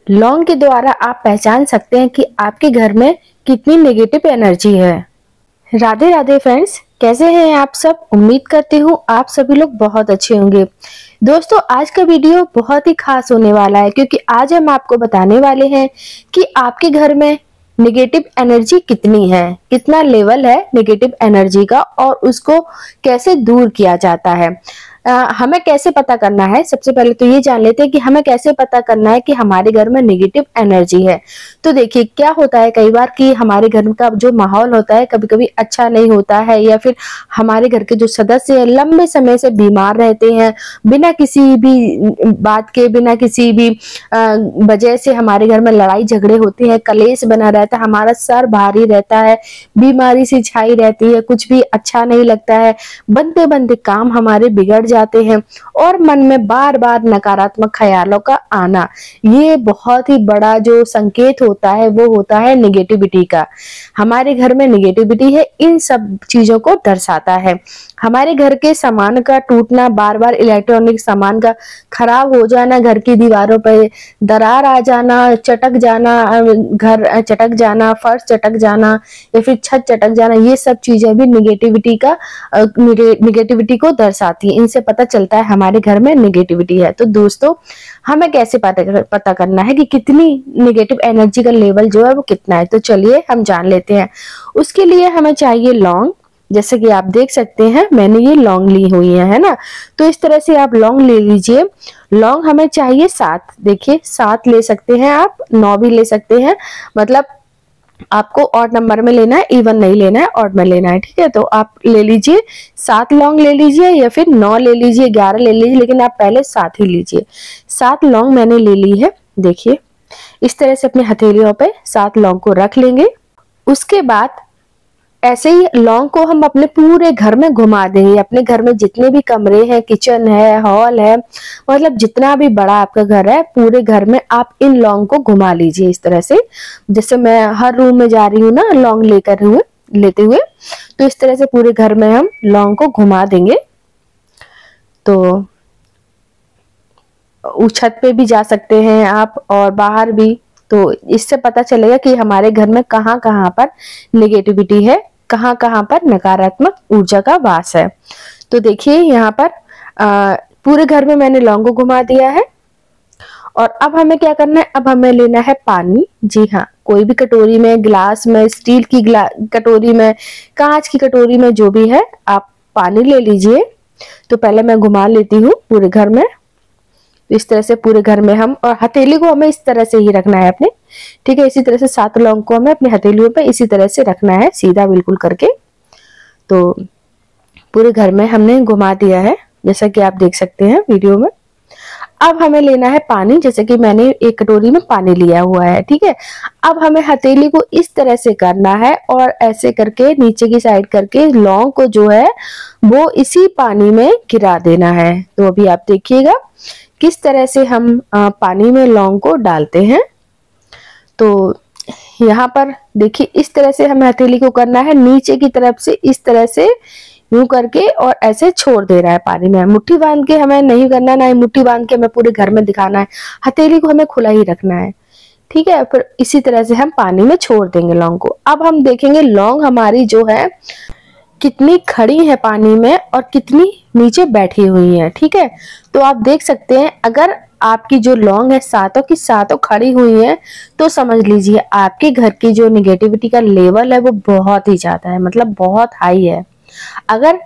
लौंग के द्वारा आप पहचान सकते हैं कि आपके घर में कितनी नेगेटिव एनर्जी है। राधे राधे फ्रेंड्स, कैसे हैं आप सब। उम्मीद करती हूँ आप सभी लोग बहुत अच्छे होंगे। दोस्तों, आज का वीडियो बहुत ही खास होने वाला है क्योंकि आज हम आपको बताने वाले हैं कि आपके घर में नेगेटिव एनर्जी कितनी है, कितना लेवल है नेगेटिव एनर्जी का और उसको कैसे दूर किया जाता है। हमें कैसे पता करना है, सबसे पहले तो ये जान लेते हैं कि हमें कैसे पता करना है कि हमारे घर में नेगेटिव एनर्जी है। तो देखिए क्या होता है कई बार कि हमारे घर का जो माहौल होता है कभी कभी अच्छा नहीं होता है, या फिर हमारे घर के जो सदस्य हैं लंबे समय से बीमार रहते हैं, बिना किसी भी बात के, बिना किसी भी वजह से हमारे घर में लड़ाई झगड़े होते हैं, कलेश बना रहता है, हमारा सर भारी रहता है, बीमारी सी छाई रहती है, कुछ भी अच्छा नहीं लगता है, बनते बनते काम हमारे बिगड़ जाते हैं और मन में बार बार नकारात्मक ख्यालों का आना, ये बहुत ही बड़ा जो संकेत होता है वो होता है नेगेटिविटी का। हमारे घर में नेगेटिविटी है, इन सब चीजों को दर्शाता है। हमारे घर के सामान का टूटना, बार बार इलेक्ट्रॉनिक सामान का खराब हो जाना, घर की दीवारों पर दरार आ जाना, चटक जाना, घर चटक जाना, फर्श चटक जाना या फिर छत चटक जाना, ये सब चीजें भी नेगेटिविटी को दर्शाती है। इनसे पता चलता है हमारे घर में नेगेटिविटी है। तो दोस्तों, हमें कैसे पता करना है कि कितनी नेगेटिव एनर्जी का लेवल जो है वो कितना है, तो चलिए हम जान लेते हैं। उसके लिए हमें चाहिए लौंग। जैसे कि आप देख सकते हैं मैंने ये लौंग ली हुई है ना, तो इस तरह से आप लौंग ले लीजिए। लौंग हमें चाहिए 7, देखिए 7 ले सकते हैं आप, 9 भी ले सकते हैं, मतलब आपको ऑड नंबर में लेना है, इवन नहीं लेना है, ऑड में लेना है, ठीक है। तो आप ले लीजिए 7 लौंग ले लीजिए या फिर 9 ले लीजिए, 11 ले लीजिए, लेकिन आप पहले 7 ही लीजिए। 7 लौंग मैंने ले ली है। देखिए इस तरह से अपने हथेलियों पे 7 लौंग को रख लेंगे। उसके बाद ऐसे ही लौंग को हम अपने पूरे घर में घुमा देंगे। अपने घर में जितने भी कमरे हैं, किचन है, हॉल है, मतलब जितना भी बड़ा आपका घर है, पूरे घर में आप इन लौंग को घुमा लीजिए इस तरह से। जैसे मैं हर रूम में जा रही हूँ ना लौंग लेते हुए, तो इस तरह से पूरे घर में हम लौंग को घुमा देंगे। तो उस छत पे भी जा सकते हैं आप और बाहर भी, तो इससे पता चलेगा कि हमारे घर में कहाँ कहाँ पर नेगेटिविटी है, कहाँ कहाँ पर नकारात्मक ऊर्जा का वास है। तो देखिए यहाँ पर पूरे घर में मैंने लौंग को घुमा दिया है। और अब हमें क्या करना है, अब हमें लेना है पानी। जी हाँ, कोई भी कटोरी में, गिलास में, स्टील की कटोरी में, कांच की कटोरी में, जो भी है आप पानी ले लीजिए। तो पहले मैं घुमा लेती हूँ पूरे घर में। इस तरह से पूरे घर में हम, और हथेली को हमें इस तरह से ही रखना है अपने, ठीक है। इसी तरह से 7 लौंग को हमें अपने हथेलियों पे इसी तरह से रखना है, सीधा बिल्कुल करके। तो पूरे घर में हमने घुमा दिया है, जैसा कि आप देख सकते हैं वीडियो में। अब हमें लेना है पानी, जैसे कि मैंने एक कटोरी में पानी लिया हुआ है, ठीक है। अब हमें हथेली को इस तरह से करना है और ऐसे करके नीचे की साइड करके लौंग को जो है वो इसी पानी में गिरा देना है। तो अभी आप देखिएगा किस तरह से हम पानी में लौंग को डालते हैं। तो यहाँ पर देखिए इस तरह से हमें हथेली को करना है, नीचे की तरफ से इस तरह से यूं करके और ऐसे छोड़ दे रहा है पानी में। मुट्ठी बांध के हमें नहीं करना, ना ही मुट्ठी बांध के हमें पूरे घर में दिखाना है, हथेली को हमें खुला ही रखना है, ठीक है। फिर इसी तरह से हम पानी में छोड़ देंगे लौंग को। अब हम देखेंगे लौंग हमारी जो है कितनी खड़ी है पानी में और कितनी नीचे बैठी हुई है, ठीक है। तो आप देख सकते हैं अगर आपकी जो लौंग है सातों की सातों खड़ी हुई है, तो समझ लीजिए आपके घर की जो नेगेटिविटी का लेवल है वो बहुत ही ज्यादा है, मतलब बहुत हाई है। अगर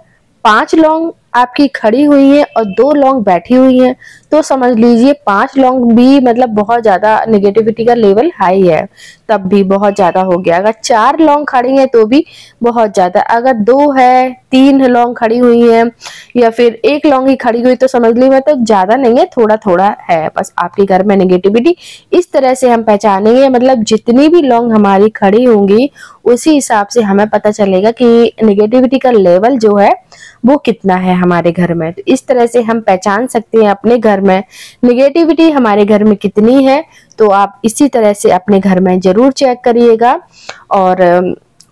5 लौंग आपकी खड़ी हुई है और 2 लौंग बैठी हुई हैं, तो समझ लीजिए 5 लौंग भी मतलब बहुत ज्यादा नेगेटिविटी का लेवल हाई है, तब भी बहुत ज्यादा हो गया। अगर 4 लौंग खड़ी हैं तो भी बहुत ज्यादा, अगर 2 है, 3 लौंग खड़ी हुई हैं या फिर 1 लौंग ही खड़ी हुई, तो समझ लीजिए मतलब ज्यादा नहीं है, थोड़ा थोड़ा है बस आपके घर में नेगेटिविटी। इस तरह से हम पहचानेंगे, मतलब जितनी भी लौंग हमारी खड़ी होंगी उसी हिसाब से हमें पता चलेगा कि नेगेटिविटी का लेवल जो है वो कितना है हमारे घर में। तो इस तरह से हम पहचान सकते हैं अपने घर में नेगेटिविटी हमारे घर में कितनी है। तो आप इसी तरह से अपने घर में जरूर चेक करिएगा और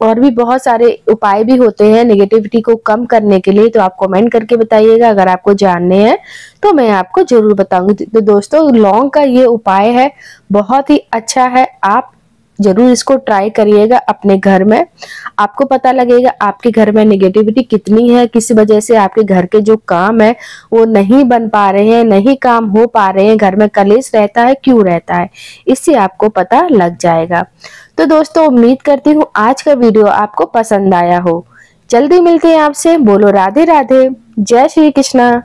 और भी बहुत सारे उपाय भी होते हैं नेगेटिविटी को कम करने के लिए, तो आप कमेंट करके बताइएगा। अगर आपको जानने हैं तो मैं आपको जरूर बताऊंगी। तो दोस्तों, लौंग का ये उपाय है, बहुत ही अच्छा है, आप जरूर इसको ट्राई करिएगा अपने घर में। आपको पता लगेगा आपके घर में नेगेटिविटी कितनी है, किस वजह से आपके घर के जो काम है वो नहीं बन पा रहे हैं, नहीं काम हो पा रहे हैं, घर में कलेश रहता है, क्यों रहता है, इससे आपको पता लग जाएगा। तो दोस्तों, उम्मीद करती हूँ आज का वीडियो आपको पसंद आया हो। जल्दी मिलते हैं आपसे। बोलो राधे राधे, जय श्री कृष्णा।